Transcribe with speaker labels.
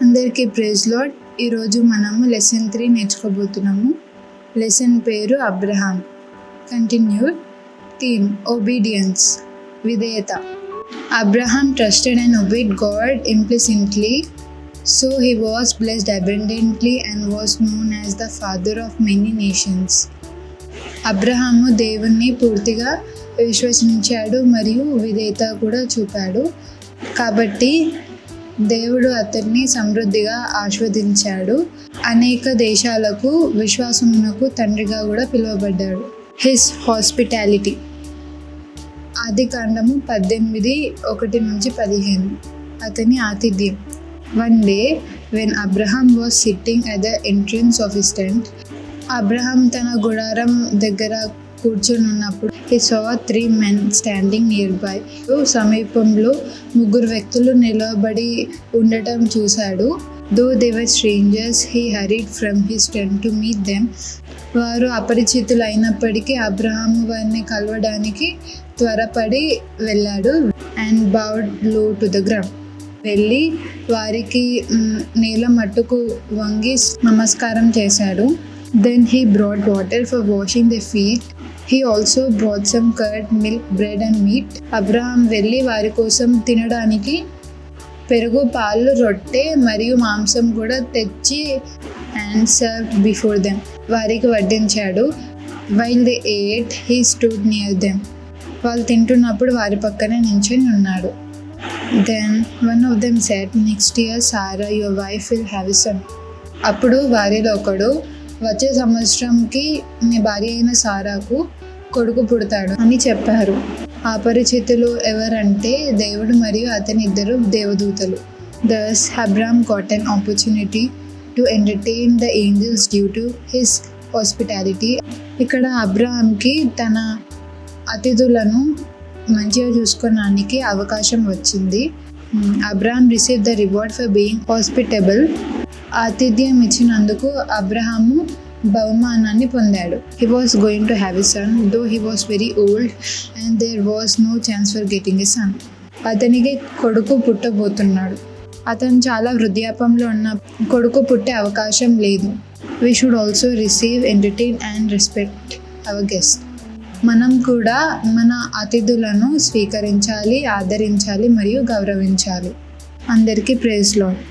Speaker 1: అందరికీ praise Lord. ఈరోజు మనము లెసన్ 3 నేర్చుకోబోతున్నాము. లెసన్ పేరు అబ్రహాం. కంటిన్యూడ్. థీమ్ ఒబీడియన్స్, విధేయత. Abraham trusted and obeyed God implicitly, so he was blessed abundantly and was known as the father of many nations. Abraham దేవుణ్ణి పూర్తిగా విశ్వసించాడు మరియు విధేయత కూడా చూపాడు. కాబట్టి దేవుడు అతన్ని సమృద్ధిగా ఆశీర్వదించాడు. అనేక దేశాలకు విశ్వాసమునకు తండ్రిగా కూడా పిలువబడ్డాడు. His hospitality. ఆదికాండము 18:1-15. అతని ఆతిథ్యం. One day when Abraham was sitting at the entrance of his tent, Abraham తన గుడారం దగ్గర కూర్చున్నప్పుడు he saw 3 men standing nearby. సమీపంలో 3 వ్యక్తులు నిలబడి ఉండటం చూశాడు. Though they were strangers, he hurried from his tent to meet them. వారు అపరిచితులు అయినప్పటికీ అబ్రహాము వారిని కలవడానికి త్వరపడి వెళ్ళాడు. and bowed low to the ground. వెళ్ళి వారికి నేల మట్టుకు వంగి నమస్కారం చేశాడు. Then he brought water for washing their feet. He also brought some curd, milk, bread and meat. Abraham వెళ్ళి వారి కోసం తినడానికి పెరుగు, పాలు, రొట్టె మరియు మాంసం కూడా తెచ్చి and served before them. వారికి వడ్డించాడు. While they ate, he stood near them. వాళ్ళు తింటున్నప్పుడు వారి పక్కనే నించుని ఉన్నాడు. Then one of them said, "Next year Sarah, your wife, will have a son." అప్పుడు వారిలో ఒకడు, వచ్చే సంవత్సరంకి నీ భార్య అయిన సారాకు కొడుకు పుడతాడు అని చెప్పారు. అపరిచితులు ఎవరంటే దేవుడు మరియు అతని 2 దేవదూతలు. Thus Abraham got an opportunity to entertain the angels due to his hospitality. ఇక్కడ అబ్రహాంకి తన అతిథులను మంచిగా చూసుకోవడానికి అవకాశం వచ్చింది. Abraham receive the reward for being hospitable. ఆతిథ్యం ఇచ్చినందుకు అబ్రహాము బహుమానాన్ని పొందాడు. He was going to have a son, though he was very old and there was no chance for getting a son. అతనికి కొడుకు పుట్టబోతున్నాడు. అతను చాలా వృద్ధాప్యంలో ఉన్న కొడుకు పుట్టే అవకాశం లేదు. We should also receive, entertain and respect our guests. మనం కూడా మన అతిథులను స్వీకరించాలి, ఆదరించాలి మరియు గౌరవించాలి. అందరికీ ప్రైజ్ లార్డ్.